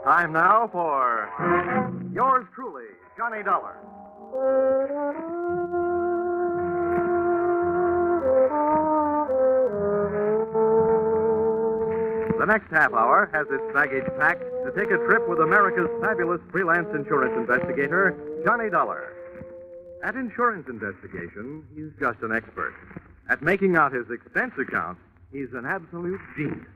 Time now for yours truly, Johnny Dollar. The next half hour has its baggage packed to take a trip with America's fabulous freelance insurance investigator, Johnny Dollar. At insurance investigation, he's just an expert. At making out his expense account, he's an absolute genius.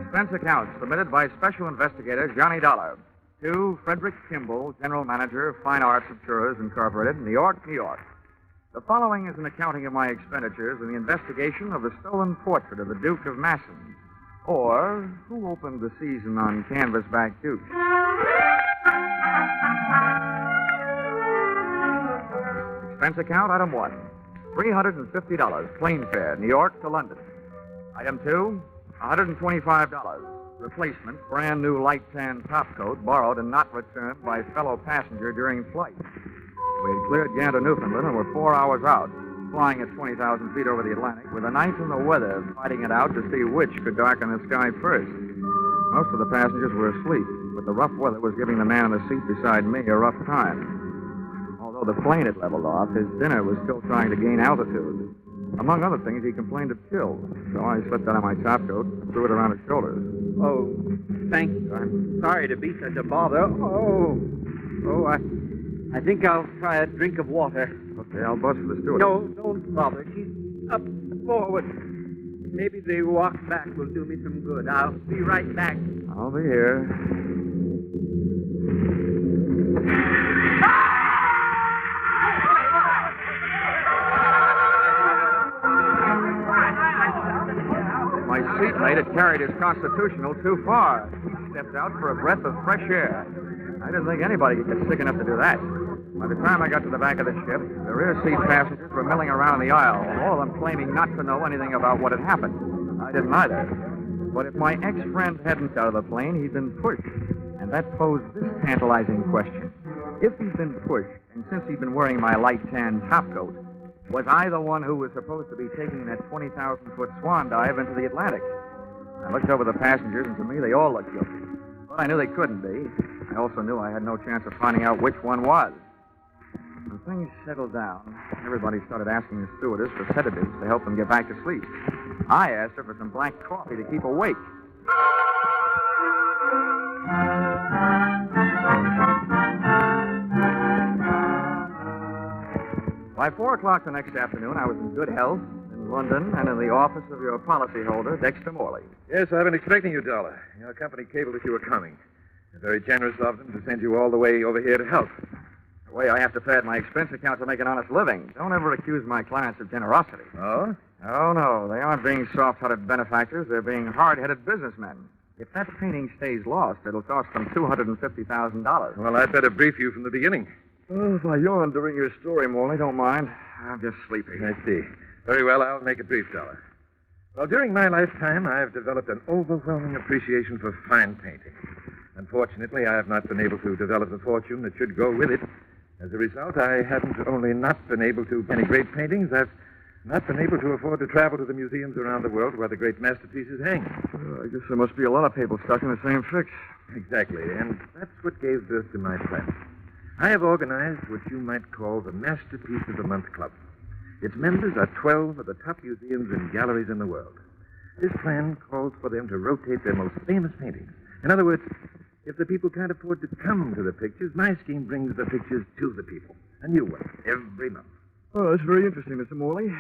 Expense account submitted by Special Investigator Johnny Dollar to Frederick Kimball, General Manager, Fine Arts Insurers Incorporated, New York, New York. The following is an accounting of my expenditures in the investigation of the stolen portrait of the Duke of Massen, or who opened the season on canvasback Duke. Expense account, item 1, $350, plane fare, New York to London. Item 2, $125, replacement, brand new light tan topcoat, borrowed and not returned by fellow passenger during flight. We had cleared Gander, Newfoundland, and were 4 hours out, flying at 20,000 feet over the Atlantic, with the night and the weather fighting it out to see which could darken the sky first. Most of the passengers were asleep, but the rough weather was giving the man in the seat beside me a rough time. Although the plane had leveled off, his dinner was still trying to gain altitude. Among other things, he complained of chills, so I slipped out of my topcoat and threw it around his shoulders. Oh, thank you. I'm sorry to be such a bother. I think I'll try a drink of water. Okay, I'll buzz for the steward. No, don't bother. She's up forward. Maybe the walk back will do me some good. I'll be right back. I'll be here. My seatmate had carried his constitutional too far. He stepped out for a breath of fresh air. I didn't think anybody could get sick enough to do that. By the time I got to the back of the ship, the rear seat passengers were milling around the aisle, all of them claiming not to know anything about what had happened. I didn't either. But if my ex-friend hadn't got out of the plane, he'd been pushed. And that posed this tantalizing question. If he'd been pushed, and since he'd been wearing my light tan topcoat, was I the one who was supposed to be taking that 20,000-foot swan dive into the Atlantic? I looked over the passengers, and to me, they all looked guilty. But I knew they couldn't be. I also knew I had no chance of finding out which one was. When things settled down, everybody started asking the stewardess for sedatives to help them get back to sleep. I asked her for some black coffee to keep awake. By 4 o'clock the next afternoon, I was in good health, in London, and in the office of your policyholder, Dexter Morley. Yes, I've been expecting you, Dollar. Your company cabled that you were coming. Very generous of them to send you all the way over here to help. The way I have to pad my expense account to make an honest living. Don't ever accuse my clients of generosity. Oh? Oh, no. They aren't being soft-hearted benefactors. They're being hard-headed businessmen. If that painting stays lost, it'll cost them $250,000. Well, I'd better brief you from the beginning. Oh, if I yawned during your story, Morley, don't mind. I'm just sleepy. I see. Very well, I'll make it brief, Dollar. Well, during my lifetime, I've developed an overwhelming appreciation for fine painting. Unfortunately, I have not been able to develop the fortune that should go with it. As a result, I haven't only not been able to paint great paintings, I've not been able to afford to travel to the museums around the world where the great masterpieces hang. I guess there must be a lot of people stuck in the same fix. Exactly, and that's what gave birth to my plan. I have organized what you might call the Masterpiece of the Month Club. Its members are 12 of the top museums and galleries in the world. This plan calls for them to rotate their most famous paintings. In other words, if the people can't afford to come to the pictures, my scheme brings the pictures to the people. A new one, every month. Oh, that's very interesting, Mr. Morley.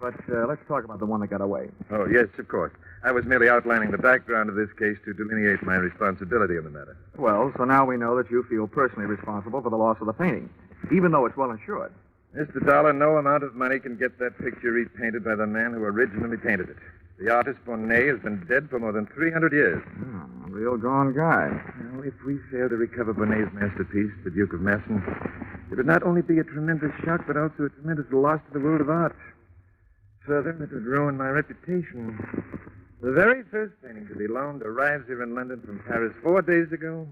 But let's talk about the one that got away. Oh, yes, of course. I was merely outlining the background of this case to delineate my responsibility in the matter. Well, so now we know that you feel personally responsible for the loss of the painting, even though it's well insured. Mr. Dollar, no amount of money can get that picture repainted by the man who originally painted it. The artist, Monet, has been dead for more than 300 years. A real gone guy. Well, if we fail to recover Monet's masterpiece, the Duke of Massen, it would not only be a tremendous shock, but also a tremendous loss to the world of art. Further, it would ruin my reputation. The very first painting to be loaned arrives here in London from Paris 4 days ago,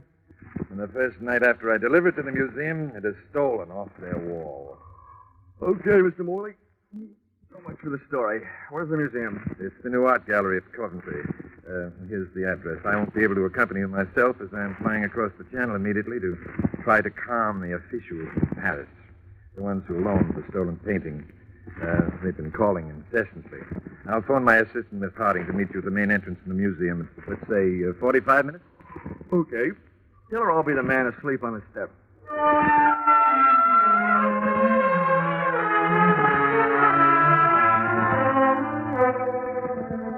and the first night after I deliver it to the museum, it is stolen off their wall. Okay, Mr. Morley. So much for the story. Where's the museum? It's the new art gallery at Coventry. Here's the address. I won't be able to accompany you myself as I'm flying across the channel immediately to try to calm the officials in Paris, the ones who loaned the stolen painting. They've been calling incessantly. I'll phone my assistant, Miss Harding, to meet you at the main entrance in the museum at, let's say, 45 minutes. Okay. Tell her I'll be the man asleep on the step.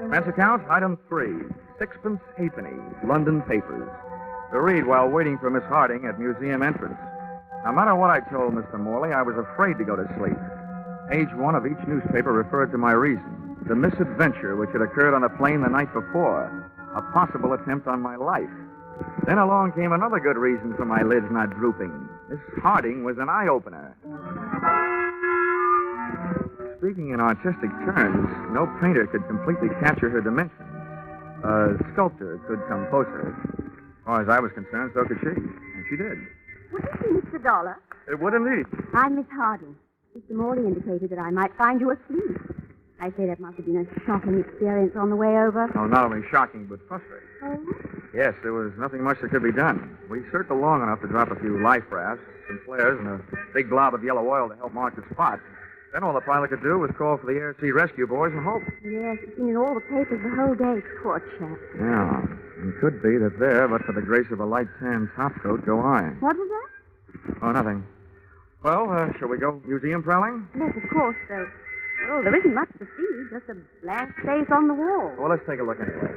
Expense account, item 3. Sixpence halfpenny, London papers. To read while waiting for Miss Harding at museum entrance. No matter what I told Mr. Morley, I was afraid to go to sleep. Page 1 of each newspaper referred to my reason. The misadventure which had occurred on the plane the night before. A possible attempt on my life. Then along came another good reason for my lids not drooping. Miss Harding was an eye-opener. Speaking in artistic terms, no painter could completely capture her dimensions. A sculptor could come closer. As far as I was concerned, so could she. And she did. Would you see Mr. Dollar? It would indeed. I'm Miss Harding. Mr. Morley indicated that I might find you asleep. I say that must have been a shocking experience on the way over. Oh, not only shocking, but frustrating. Oh? Yes, there was nothing much that could be done. We circled long enough to drop a few life rafts, some flares, and a big glob of yellow oil to help mark the spot. Then all the pilot could do was call for the air sea rescue boys and hope. Yes, it's been in all the papers the whole day. Poor chap. Yeah, it could be that there, but for the grace of a light tan topcoat, go I. What was that? Oh, nothing. Well, shall we go museum prowling? Yes, of course, though. Well, there isn't much to see, just a blank space on the wall. Well, let's take a look anyway.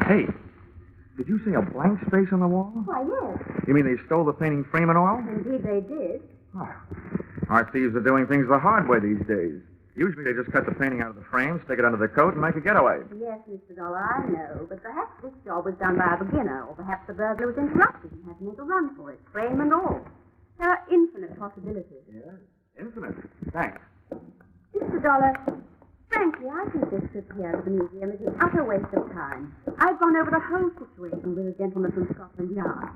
Hey, did you say a blank space on the wall? Why, yes. You mean they stole the painting frame and all? Indeed, they did. Oh. Art thieves are doing things the hard way these days. Usually they just cut the painting out of the frame, stick it under the coat, and make a getaway. Yes, Mr. Dollar, I know. But perhaps this job was done by a beginner, or perhaps the burglar was interrupted and had to make a run for it, frame and all. There are infinite possibilities. Yes, infinite. Thanks. Mr. Dollar, frankly, I think this trip here to the museum is an utter waste of time. I've gone over the whole situation with a gentleman from Scotland Yard.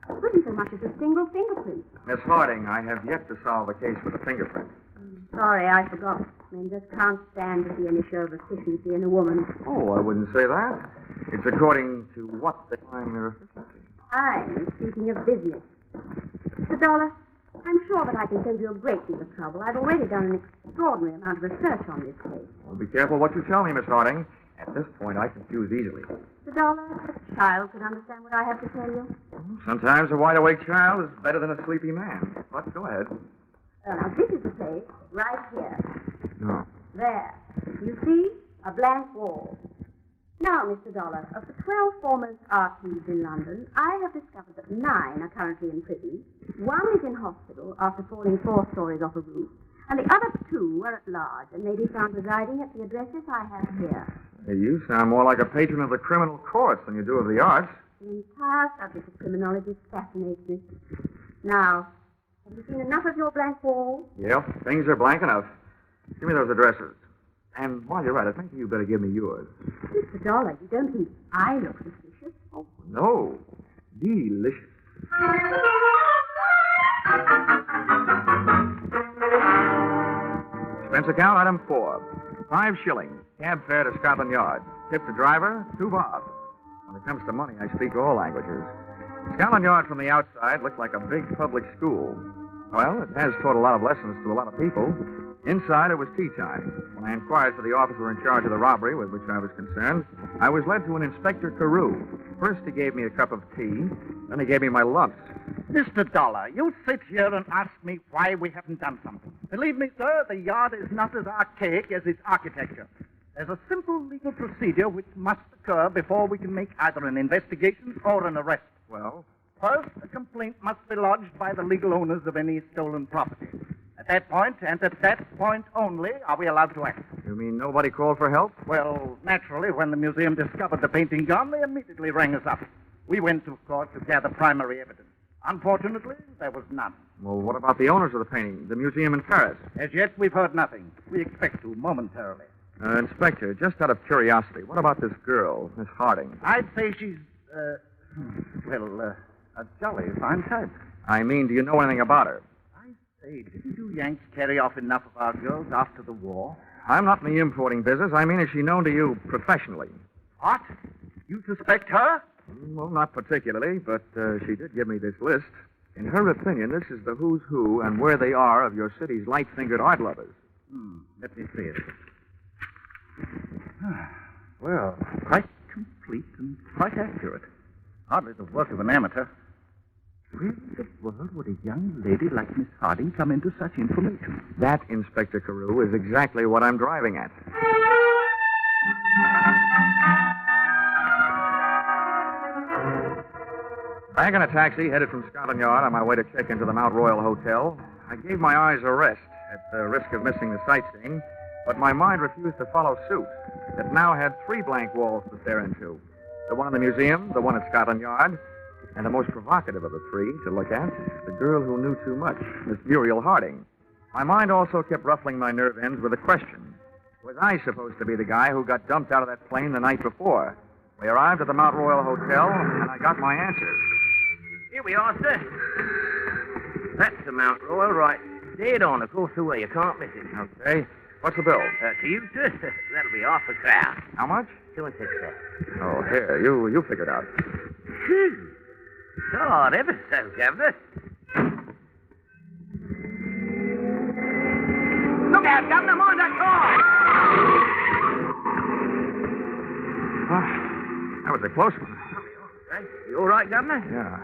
There isn't so much as a single fingerprint. Miss Harding, I have yet to solve the case with a fingerprint. Sorry, I forgot. Men just can't stand to see any show of efficiency in a woman. Oh, I wouldn't say that. It's according to what they find their efficiency. I'm speaking of business. Mr. Dollar, I'm sure that I can save you a great deal of trouble. I've already done an extraordinary amount of research on this case. Well, be careful what you tell me, Miss Harding. At this point, I confuse easily. Mr. Dollar, a child could understand what I have to tell you. Sometimes a wide-awake child is better than a sleepy man. But go ahead. Now, this is the place, right here. No. There. You see? A blank wall. Now, Mr. Dollar, of the 12 foremost art thieves in London, I have discovered that 9 are currently in prison. 1 is in hospital after falling 4 stories off a roof, and the other 2 are at large and may be found residing at the addresses I have here. Hey, you sound more like a patron of the criminal courts than you do of the arts. The entire subject of criminology fascinates me. Now, have you seen enough of your blank wall? Yep, things are blank enough. Give me those addresses. And while you're at it, maybe you better give me yours. Mr. Dollar, you don't think I look suspicious? Oh, no. Delicious. Expense account, item 4. 5 shillings. Cab fare to Scotland Yard. Tip to driver, 2 bob. When it comes to money, I speak all languages. Scotland Yard from the outside looks like a big public school. Well, it has taught a lot of lessons to a lot of people. Inside, it was tea time. When I inquired for the officer in charge of the robbery with which I was concerned, I was led to an Inspector Carew. First, he gave me a cup of tea. Then he gave me my lunch. Mr. Dollar, you sit here and ask me why we haven't done something. Believe me, sir, the yard is not as archaic as its architecture. There's a simple legal procedure which must occur before we can make either an investigation or an arrest. Well? First, a complaint must be lodged by the legal owners of any stolen property. At that point, and at that point only, are we allowed to act. You mean nobody called for help? Well, naturally, when the museum discovered the painting gone, they immediately rang us up. We went to court to gather primary evidence. Unfortunately, there was none. Well, what about the owners of the painting, the museum in Paris? As yet, we've heard nothing. We expect to momentarily. Inspector, just out of curiosity, what about this girl, Miss Harding? I'd say she's Well, a jolly fine type. I mean, do you know anything about her? I say, didn't you Yanks carry off enough of our girls after the war? I'm not in the importing business. I mean, is she known to you professionally? What? You suspect her? Well, not particularly, but she did give me this list. In her opinion, this is the who's who and where they are of your city's light-fingered art lovers. Let me see it. Well, quite complete and quite accurate. Hardly the work of an amateur. Where in the world would a young lady like Miss Harding come into such information? That, Inspector Carew, is exactly what I'm driving at. Back in a taxi headed from Scotland Yard on my way to check into the Mount Royal Hotel, I gave my eyes a rest at the risk of missing the sightseeing, but my mind refused to follow suit. It now had 3 blank walls to stare into. The one in the museum, the one at Scotland Yard, and the most provocative of the 3 to look at, the girl who knew too much, Miss Muriel Harding. My mind also kept ruffling my nerve ends with a question. Was I supposed to be the guy who got dumped out of that plane the night before? We arrived at the Mount Royal Hotel, and I got my answers. Here we are, sir. That's the Mount Royal, right dead on across the way. You can't miss it. Okay. What's the bill? To you, sir? That'll be half a crown. How much? 2 and 6, sir. Oh, here. You figure it out. Phew. God, ever so, Governor. Look out, Governor, mind that car! That was a close one. You all right, Governor? Yeah.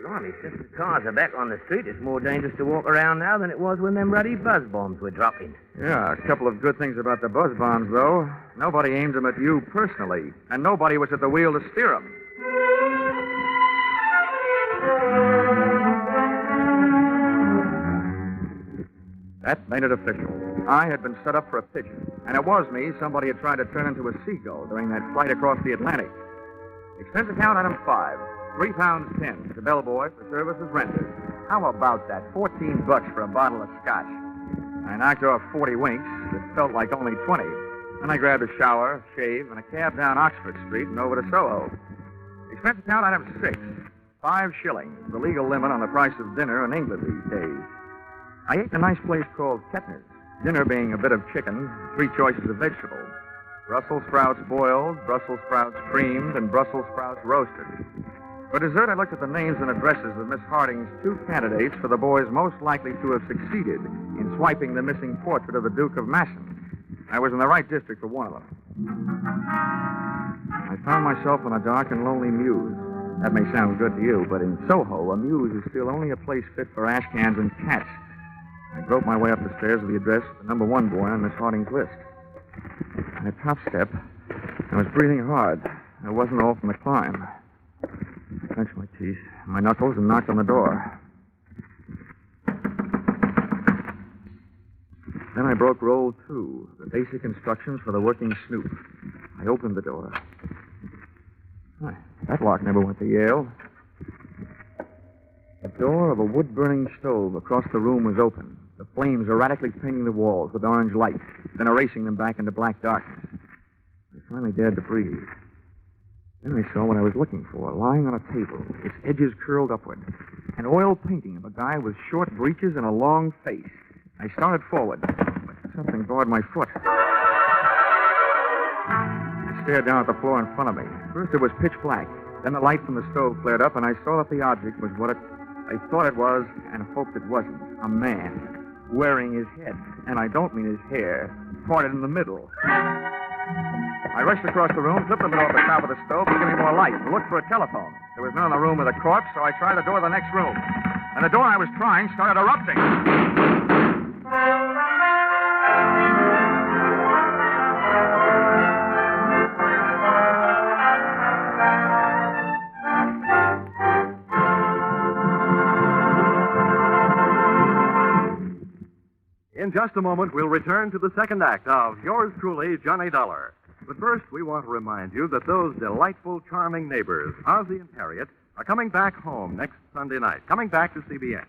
Blimey, since the cars are back on the street, it's more dangerous to walk around now than it was when them ruddy buzz bombs were dropping. Yeah, a couple of good things about the buzz bombs, though. Nobody aimed them at you personally, and nobody was at the wheel to steer them. That made it official. I had been set up for a pigeon, and it was me somebody had tried to turn into a seagull during that flight across the Atlantic. Expense account item 5, £3.10 to bellboy for services rendered. How about that? $14 for a bottle of scotch. I knocked off 40 winks. It felt like only 20. Then I grabbed a shower, shave, and a cab down Oxford Street and over to Soho. Expense account item 6, 5 shillings, the legal limit on the price of dinner in England these days. I ate in a nice place called Kettner's, dinner being a bit of chicken, 3 choices of vegetables. Brussels sprouts boiled, Brussels sprouts creamed, and Brussels sprouts roasted. For dessert, I looked at the names and addresses of Miss Harding's 2 candidates for the boys most likely to have succeeded in swiping the missing portrait of the Duke of Massen. I was in the right district for one of them. I found myself in a dark and lonely mews. That may sound good to you, but in Soho, a mews is still only a place fit for ash cans and cats. I groped my way up the stairs to the address of the number 1 boy on Miss Harding's list. On the top step, I was breathing hard. It wasn't all from the climb. I clenched my teeth, my knuckles, and knocked on the door. Then I broke roll 2, the basic instructions for the working snoop. I opened the door. That lock never went to Yale. The door of a wood-burning stove across the room was open, the flames erratically painting the walls with orange light, then erasing them back into black darkness. I finally dared to breathe. Then I saw what I was looking for, lying on a table, its edges curled upward. An oil painting of a guy with short breeches and a long face. I started forward, but something barred my foot. I stared down at the floor in front of me. First it was pitch black. Then the light from the stove flared up, and I saw that the object was what I thought it was, and hoped it wasn't. A man, wearing his head, and I don't mean his hair, parted in the middle. I rushed across the room, flipped the middle off the top of the stove to give me more light, and looked for a telephone. There was none in the room with a corpse, so I tried the door of the next room. And the door I was trying started erupting. In just a moment, we'll return to the second act of Yours Truly, Johnny Dollar. But first, we want to remind you that those delightful, charming neighbors, Ozzie and Harriet, are coming back home next Sunday night, coming back to CBS.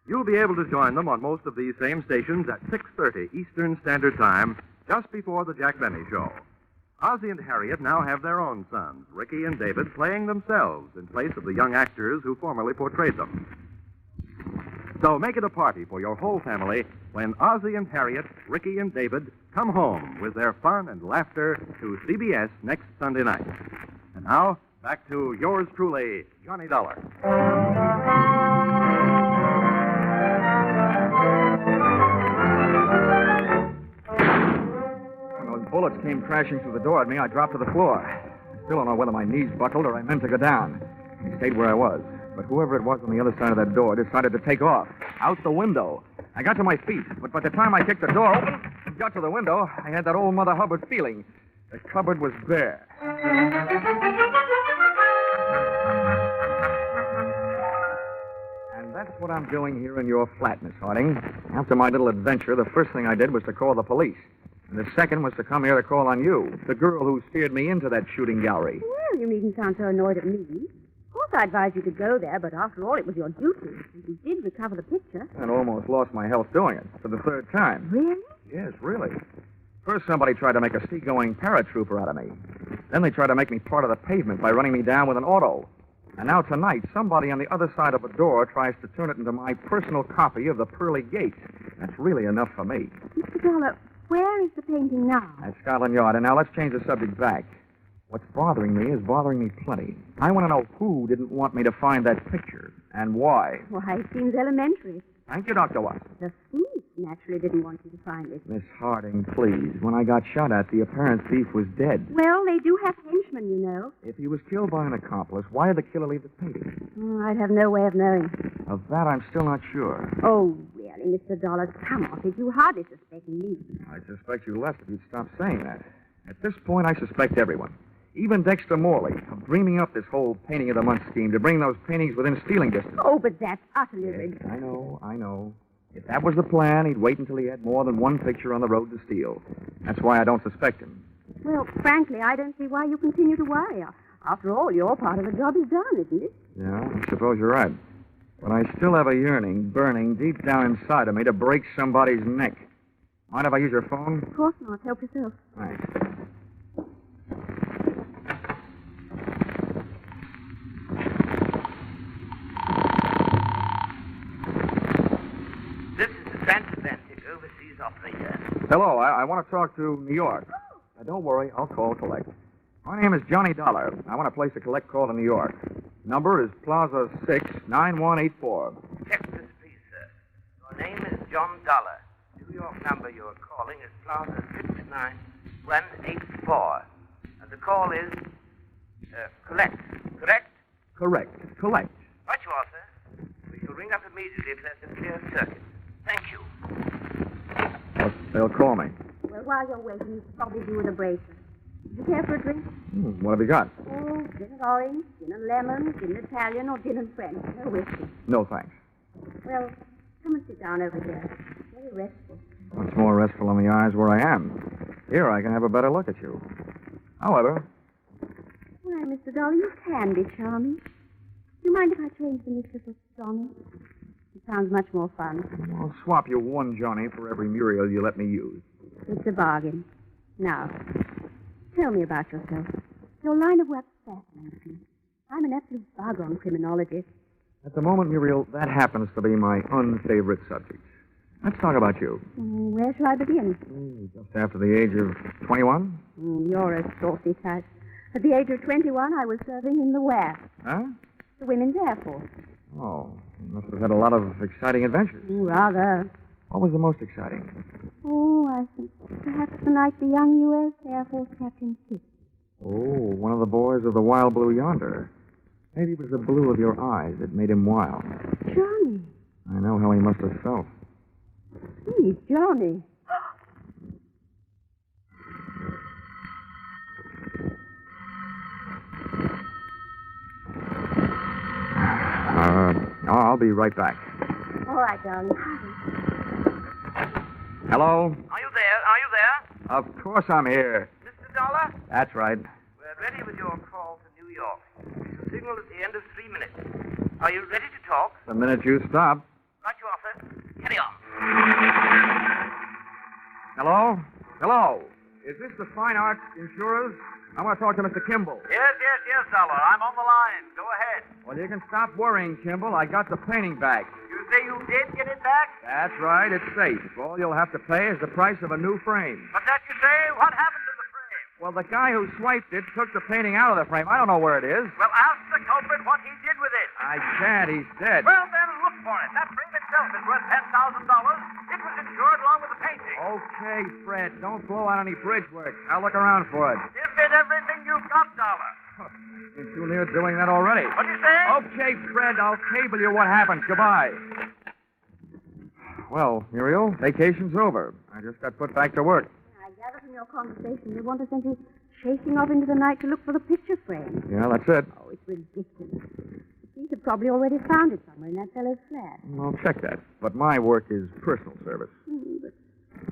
You'll be able to join them on most of these same stations at 6:30 Eastern Standard Time, just before the Jack Benny Show. Ozzie and Harriet now have their own sons, Ricky and David, playing themselves in place of the young actors who formerly portrayed them. So make it a party for your whole family when Ozzie and Harriet, Ricky and David come home with their fun and laughter to CBS next Sunday night. And now, back to yours truly, Johnny Dollar. When those bullets came crashing through the door at me, I dropped to the floor. I still don't know whether my knees buckled or I meant to go down. I stayed where I was. But whoever it was on the other side of that door decided to take off, out the window. I got to my feet, but by the time I kicked the door open and got to the window, I had that old Mother Hubbard feeling. The cupboard was bare. And that's what I'm doing here in your flat, Miss Harding. After my little adventure, the first thing I did was to call the police. And the second was to come here to call on you, the girl who steered me into that shooting gallery. Well, you needn't sound so annoyed at me. Of course, I advised you to go there, but after all, it was your duty. And you did recover the picture. And almost lost my health doing it for the third time. Really? Yes, really. First, somebody tried to make a sea-going paratrooper out of me. Then they tried to make me part of the pavement by running me down with an auto. And now tonight, somebody on the other side of a door tries to turn it into my personal copy of the Pearly Gate. That's really enough for me. Mr. Dollar, where is the painting now? At Scotland Yard. And now let's change the subject back. What's bothering me is bothering me plenty. I want to know who didn't want me to find that picture and why. Why, it seems elementary. Thank you, Dr. Watson. The thief naturally didn't want you to find it. Miss Harding, please. When I got shot at, the apparent thief was dead. Well, they do have henchmen, you know. If he was killed by an accomplice, why did the killer leave the painting? Oh, I'd have no way of knowing. Of that, I'm still not sure. Oh, really, Mr. Dollar, come off it. You hardly suspect me. I suspect you less if you'd stop saying that. At this point, I suspect everyone. Even Dexter Morley, of dreaming up this whole painting of the month scheme to bring those paintings within stealing distance. Oh, but that's utterly Yes, ridiculous. I know. If that was the plan, he'd wait until he had more than one picture on the road to steal. That's why I don't suspect him. Well, frankly, I don't see why you continue to worry. After all, your part of the job is done, isn't it? Yeah, I suppose you're right. But I still have a yearning burning deep down inside of me to break somebody's neck. Mind if I use your phone? Of course not. Help yourself. Thanks. This is the transatlantic overseas operator. Hello, I want to talk to New York. Don't worry, I'll call collect. My name is Johnny Dollar. I want to place a collect call to New York. Number is Plaza 6, 9184. Check this, please, sir. Your name is John Dollar. New York number you're calling is Plaza 69184. And the call is, collect, correct? Correct. Collect. Right you are, sir. We shall ring up immediately if there's a clear circuit. Thank you. They'll call me. Well, while you're waiting, you should probably do with a bracer. Do you care for a drink? What have you got? Oh, gin and orange, gin and lemon, gin and Italian, or gin and French. No whiskey. No, thanks. Well, come and sit down over here. Very restful. What's more restful in the eyes where I am? Here, I can have a better look at you. However, Why, Mr. Dollar, you can be charming. Do you mind if I change the mister for Johnny? It sounds much more fun. I'll swap you one Johnny for every Muriel you let me use. It's a bargain. Now, tell me about yourself. Your line of work fascinates me. I'm an absolute bug on criminology. At the moment, Muriel, that happens to be my unfavorite subject. Let's talk about you. Where shall I begin? Just after the age of 21? You're a saucy type. At the age of 21, I was serving in the WAF, Huh? the Women's Air Force. Oh, you must have had a lot of exciting adventures. Rather. What was the most exciting? Oh, I think perhaps the night the young U.S. Air Force captain kissed. Oh, one of the boys of the Wild Blue yonder. Maybe it was the blue of your eyes that made him wild. Johnny. I know how he must have felt. Gee, Johnny. I'll be right back. All right, darling. Hello? Are you there? Are you there? Of course I'm here. Mr. Dollar? That's right. We're ready with your call to New York. The signal at the end of 3 minutes. Are you ready to talk? The minute you stop. Right you are, sir. Carry on. Hello? Hello? Is this the Fine Arts Insurers? I want to talk to Mr. Kimball. Yes, Dollar. I'm on the line. Go ahead. Well, you can stop worrying, Kimball. I got the painting back. You say you did get it back? That's right. It's safe. All you'll have to pay is the price of a new frame. But that you say, what happened to the frame? Well, the guy who swiped it took the painting out of the frame. I don't know where it is. Well, ask the culprit what he did with it. I can't. He's dead. Well, then look for it. That frame itself is worth $10,000. It was insured along with the painting. Okay, Fred. Don't blow out any bridge work. I'll look around for it. Give it everything you've got, Dollar. You're too near doing that already. What do you say? Okay, Fred. I'll cable you what happens. Goodbye. Well, Muriel, vacation's over. I just got put back to work. I gather from your conversation you want to send you chasing off into the night to look for the picture frame. Yeah, that's it. Oh, it's ridiculous. The thief had probably already found it somewhere in that fellow's flat. I'll check that. But my work is personal service. But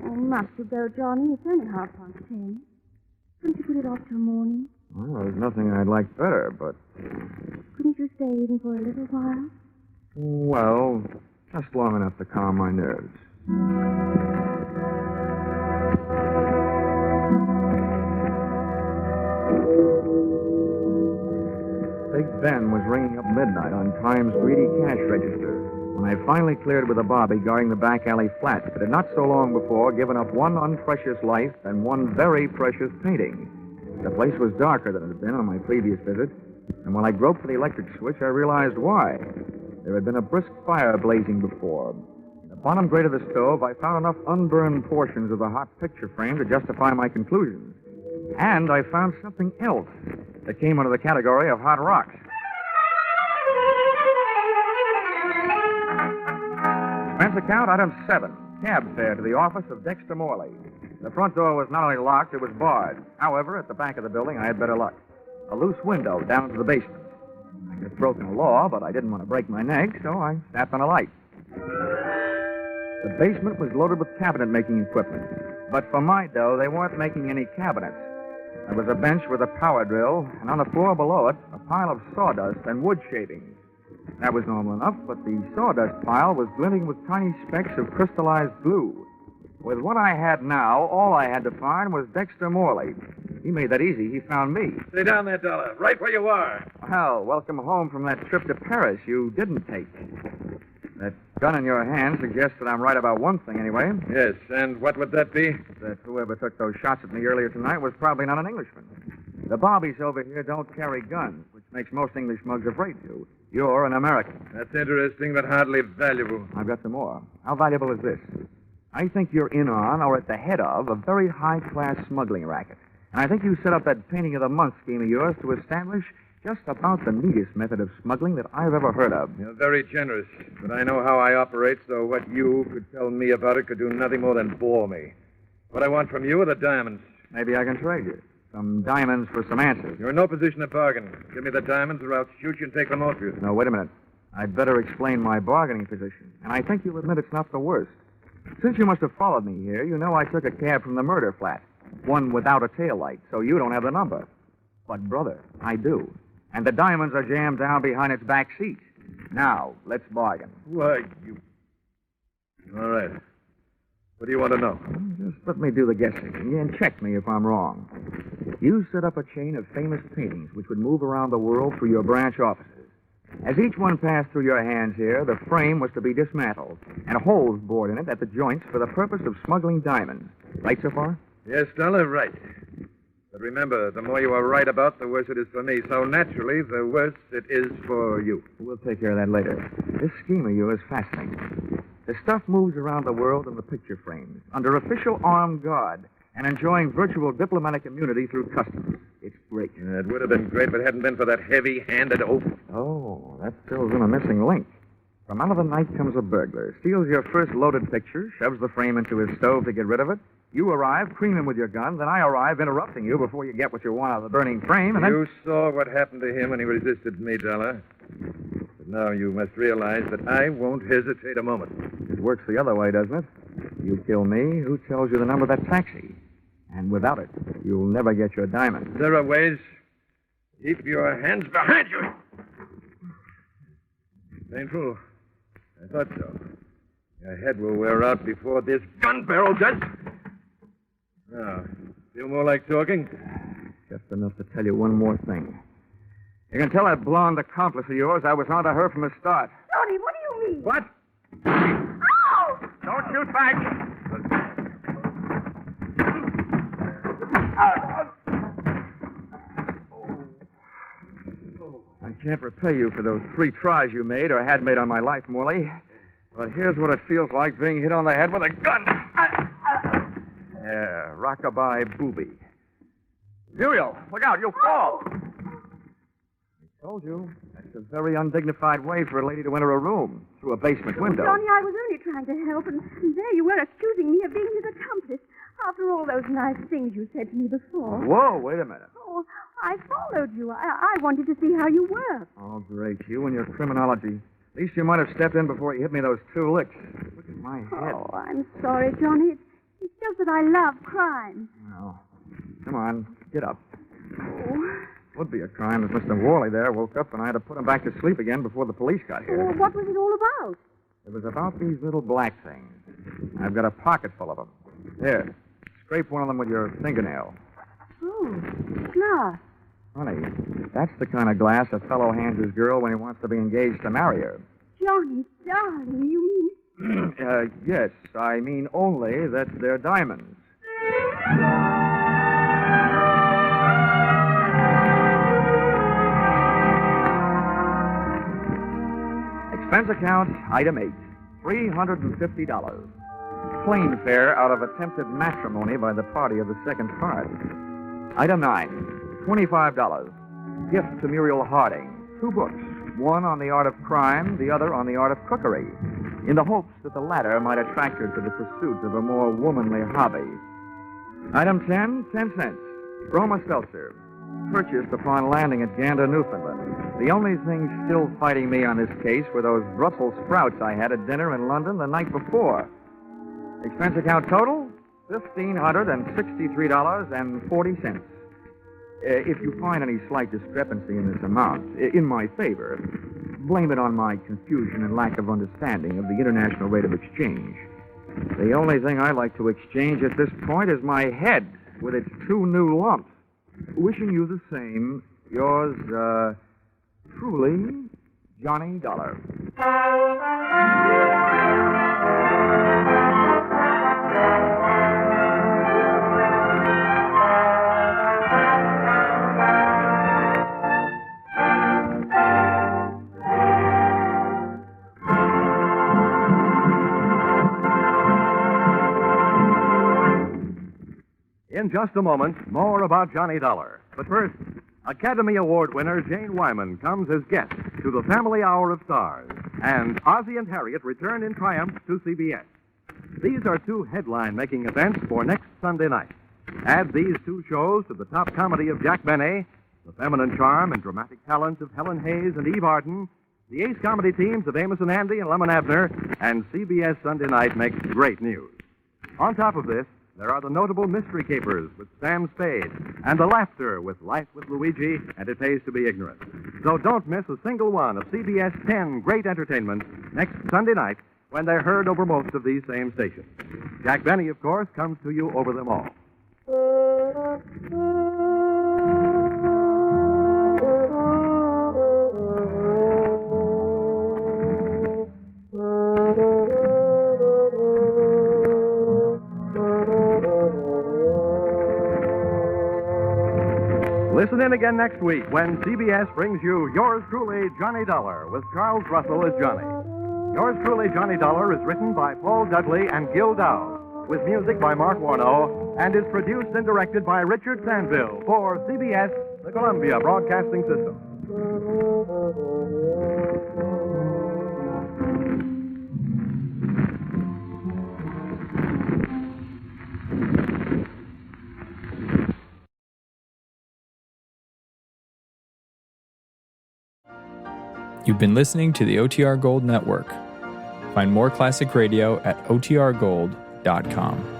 oh, must you go, Johnny? It's only 10:30. Couldn't you put it off till morning? Well, there's nothing I'd like better, but... Couldn't you stay even for a little while? Well, just long enough to calm my nerves. Big Ben was ringing up midnight on Time's greedy cash register when I finally cleared with a bobby guarding the back alley flat that had not so long before given up one unprecious life and one very precious painting. The place was darker than it had been on my previous visit, and when I groped for the electric switch, I realized why. There had been a brisk fire blazing before. In the bottom grate of the stove, I found enough unburned portions of the hot picture frame to justify my conclusions. And I found something else that came under the category of hot rocks. Expense account, item 7. Cab fare to the office of Dexter Morley. The front door was not only locked, it was barred. However, at the back of the building, I had better luck. A loose window down to the basement. I had broken a law, but I didn't want to break my neck, so I snapped on a light. The basement was loaded with cabinet-making equipment. But for my dough, they weren't making any cabinets. There was a bench with a power drill, and on the floor below it, a pile of sawdust and wood shavings. That was normal enough, but the sawdust pile was glinting with tiny specks of crystallized glue. With what I had now, all I had to find was Dexter Morley. He made that easy. He found me. Stay down there, Dollar. Right where you are. Well, welcome home from that trip to Paris you didn't take. That gun in your hand suggests that I'm right about one thing, anyway. Yes, and what would that be? That whoever took those shots at me earlier tonight was probably not an Englishman. The bobbies over here don't carry guns, which makes most English mugs afraid to. You're an American. That's interesting, but hardly valuable. I've got some more. How valuable is this? I think you're in on, or at the head of, a very high-class smuggling racket. And I think you set up that painting of the month scheme of yours to establish just about the neatest method of smuggling that I've ever heard of. You're very generous, but I know how I operate, so what you could tell me about it could do nothing more than bore me. What I want from you are the diamonds. Maybe I can trade you. Some diamonds for some answers. You're in no position to bargain. Give me the diamonds or I'll shoot you and take them off you. No, wait a minute. I'd better explain my bargaining position. And I think you'll admit it's not the worst. Since you must have followed me here, you know I took a cab from the murder flat. One without a taillight, so you don't have the number. But, brother, I do. And the diamonds are jammed down behind its back seat. Now, let's bargain. Why, you... All right. What do you want to know? Just let me do the guessing, and check me if I'm wrong. You set up a chain of famous paintings which would move around the world through your branch offices. As each one passed through your hands here, the frame was to be dismantled and holes bored in it at the joints for the purpose of smuggling diamonds. Right so far? Yes, Dollar, right. But remember, the more you are right about, the worse it is for me. So naturally, the worse it is for you. We'll take care of that later. This scheme of yours is fascinating. The stuff moves around the world in the picture frames, under official armed guard, and enjoying virtual diplomatic immunity through customs. It's great. It would have been great if it hadn't been for that heavy-handed oaf. Oh, that fills in a missing link. From out of the night comes a burglar, steals your first loaded picture, shoves the frame into his stove to get rid of it. You arrive, cream him with your gun, then I arrive, interrupting you before you get what you want out of the burning frame, and then... You saw what happened to him when he resisted me, Dollar. But now you must realize that I won't hesitate a moment. It works the other way, doesn't it? You kill me, who tells you the number of that taxi? And without it, you'll never get your diamond. There are ways. Keep your hands behind you. Painful? I thought so. Your head will wear out before this gun barrel does. Now, Feel more like talking? Just enough to tell you one more thing. You can tell that blonde accomplice of yours I was onto her from the start. Johnny, what do you mean? What? Ow! Don't shoot back. I can't repay you for those 3 tries you made or had made on my life, Morley. But here's what it feels like being hit on the head with a gun. Yeah, rockabye booby. Muriel, look out, you'll fall. I told you, that's a very undignified way for a lady to enter a room, through a basement window. Johnny, I was only trying to help, and there you were accusing me of being his accomplice after all those nice things you said to me before. Whoa, wait a minute. Oh, I followed you. I wanted to see how you worked. Oh, great, you and your criminology. At least you might have stepped in before you hit me those 2 licks. Look at my head. Oh, I'm sorry, Johnny. It's just that I love crime. Well, come on, get up. Oh. Would be a crime if Mr. Worley there woke up and I had to put him back to sleep again before the police got here. Oh, what was it all about? It was about these little black things. I've got a pocket full of them. Here, scrape one of them with your fingernail. Oh, glass. Honey, that's the kind of glass a fellow hands his girl when he wants to be engaged to marry her. Johnny, darling, you mean... Yes, I mean only that they're diamonds. Expense account, item 8, $350. Plane fare out of attempted matrimony by the party of the second part. Item 9, $25. Gift to Muriel Harding. 2 books, one on the art of crime, the other on the art of cookery, in the hopes that the latter might attract her to the pursuit of a more womanly hobby. Item 10, 10 cents. Roma Seltzer. Purchased upon landing at Gander, Newfoundland. The only thing still fighting me on this case were those Brussels sprouts I had at dinner in London the night before. Expense account total, $1,563.40. If you find any slight discrepancy in this amount, in my favor, blame it on my confusion and lack of understanding of the international rate of exchange. The only thing I like to exchange at this point is my head with its 2 new lumps. Wishing you the same, yours, truly, Johnny Dollar. In just a moment, more about Johnny Dollar. But first, Academy Award winner Jane Wyman comes as guest to the Family Hour of Stars, and Ozzie and Harriet return in triumph to CBS. These are 2 headline-making events for next Sunday night. Add these 2 shows to the top comedy of Jack Benny, the feminine charm and dramatic talent of Helen Hayes and Eve Arden, the ace comedy teams of Amos and Andy and Lemon Abner, and CBS Sunday night makes great news. On top of this, there are the notable Mystery Capers with Sam Spade, and the laughter with Life with Luigi and It Pays to Be Ignorant. So don't miss a single one of CBS 10 great entertainments next Sunday night when they're heard over most of these same stations. Jack Benny, of course, comes to you over them all. Listen in again next week when CBS brings you Yours Truly, Johnny Dollar, with Charles Russell as Johnny. Yours Truly, Johnny Dollar is written by Paul Dudley and Gil Dowd, with music by Mark Warnow, and is produced and directed by Richard Sandville for CBS, the Columbia Broadcasting System. You've been listening to the OTR Gold Network. Find more classic radio at otrgold.com.